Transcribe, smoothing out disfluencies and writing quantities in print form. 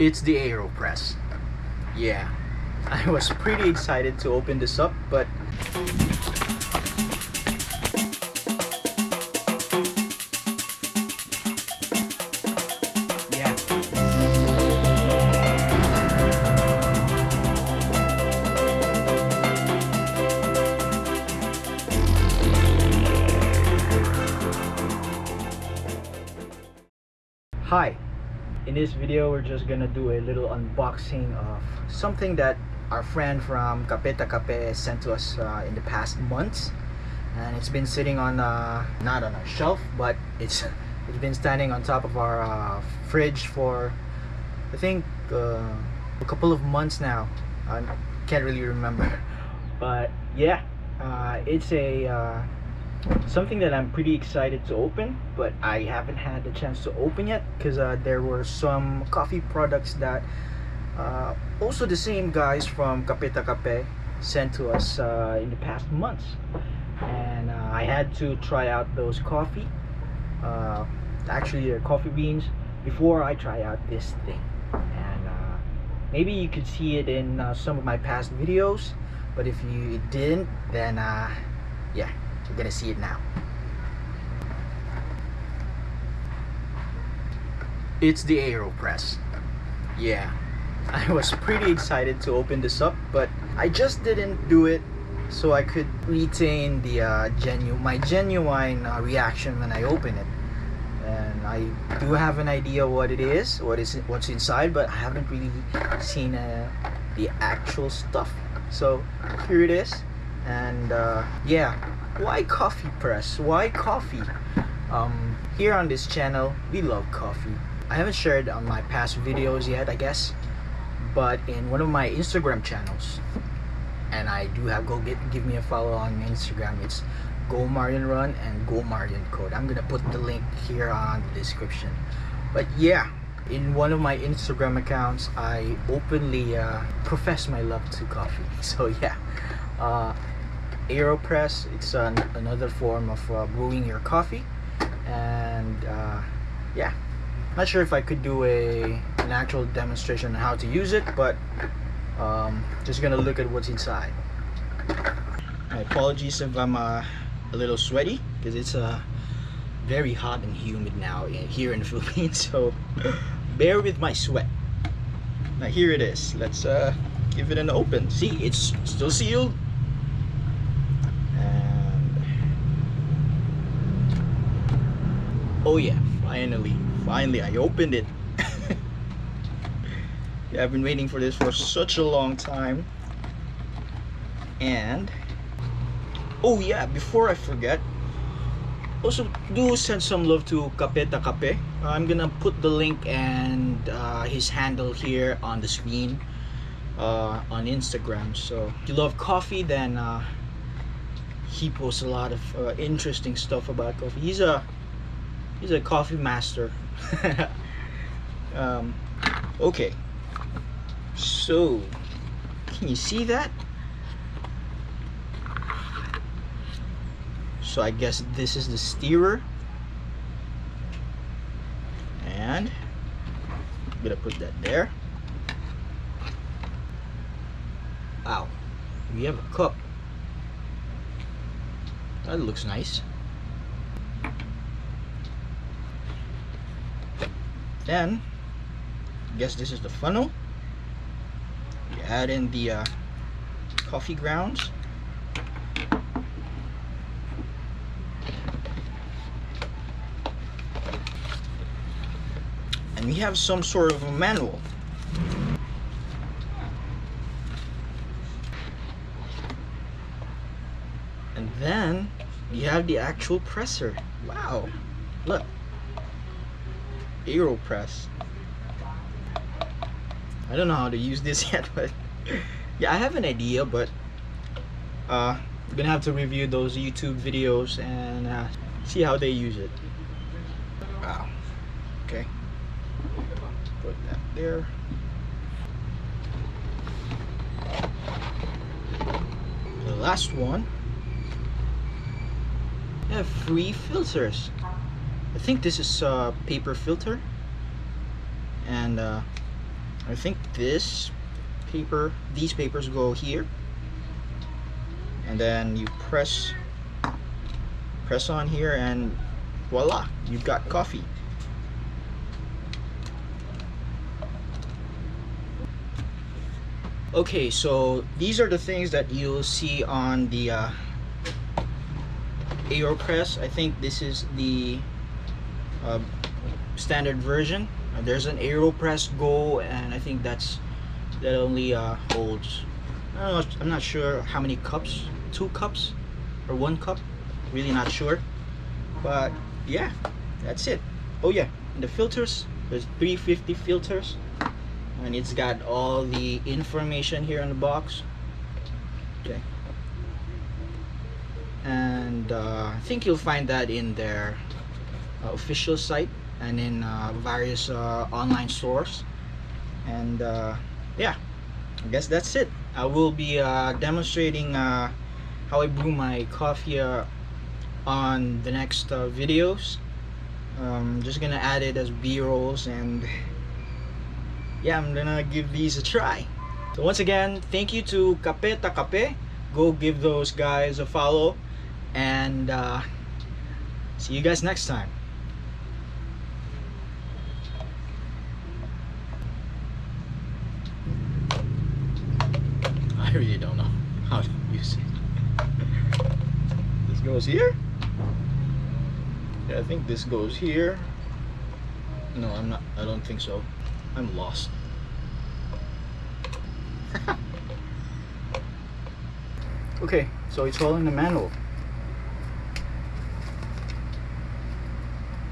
It's the AeroPress. Yeah, I was pretty excited to open this up, but yeah. Hi. In this video, we're just gonna do a little unboxing of something that our friend from Kapeta Kape sent to us in the past months, and it's been sitting on not on our shelf, but it's been standing on top of our fridge for I think a couple of months now. I can't really remember, but yeah, it's a something that I'm pretty excited to open, but I haven't had the chance to open yet because there were some coffee products that also the same guys from Kapeta Kape sent to us in the past months, and I had to try out those coffee, actually coffee beans, before I try out this thing. And maybe you could see it in some of my past videos, but if you didn't, then yeah, you're gonna see it now. It's the AeroPress. Yeah, I was pretty excited to open this up, but I just didn't do it so I could retain the my genuine reaction when I open it. And I do have an idea what it is, what's inside, but I haven't really seen the actual stuff. So here it is, and yeah. Why coffee press? Why coffee? Here on this channel, we love coffee. I haven't shared on my past videos yet, I guess, but in one of my Instagram channels, and I do have, give me a follow on Instagram. It's Go Marian Run and Go Marian Code. I'm gonna put the link here on the description. But yeah, in one of my Instagram accounts, I openly profess my love to coffee. So yeah. AeroPress, it's another form of brewing your coffee, and yeah, not sure if I could do an actual demonstration on how to use it, but just gonna look at what's inside. My apologies if I'm a little sweaty, because it's very hot and humid now here in the Philippines, so bear with my sweat. Now here it is. Let's give it an open. See, it's still sealed. Oh yeah, finally I opened it. Yeah, I've been waiting for this for such a long time. And oh yeah, before I forget, also do send some love to Kapeta Kape. I'm gonna put the link and his handle here on the screen on Instagram. So if you love coffee, then he posts a lot of interesting stuff about coffee. He's a coffee master. Okay, so can you see that? So I guess this is the stirrer, and I'm gonna put that there. Wow, we have a cup. That looks nice. Then I guess this is the funnel. You add in the coffee grounds, and we have some sort of a manual. And then you have the actual presser. Wow, look, AeroPress. I don't know how to use this yet, but yeah, I have an idea, but I'm gonna have to review those YouTube videos and see how they use it. Wow. Okay, put that there. The last one. I have 3 filters. I think this is a paper filter, and I think these papers go here, and then you press on here, and voila, you've got coffee. Okay, so these are the things that you'll see on the AeroPress. I think this is the standard version. There's an AeroPress Go, and I think that only holds, I don't know, I'm not sure how many cups, 2 cups or 1 cup, really not sure. But yeah, that's it. Oh yeah, and the filters, there's 350 filters, and it's got all the information here on the box. Okay, and I think you'll find that in their official site and in various online stores. And yeah, I guess that's it. I will be demonstrating how I brew my coffee on the next videos. Just gonna add it as B-rolls, and yeah, I'm gonna give these a try. So once again, thank you to Kape Ta Kape. Go give those guys a follow, and see you guys next time. I really don't know how to use it. This goes here? Yeah, I think this goes here. No, I'm not. I don't think so. I'm lost. Okay, so it's all in the manual.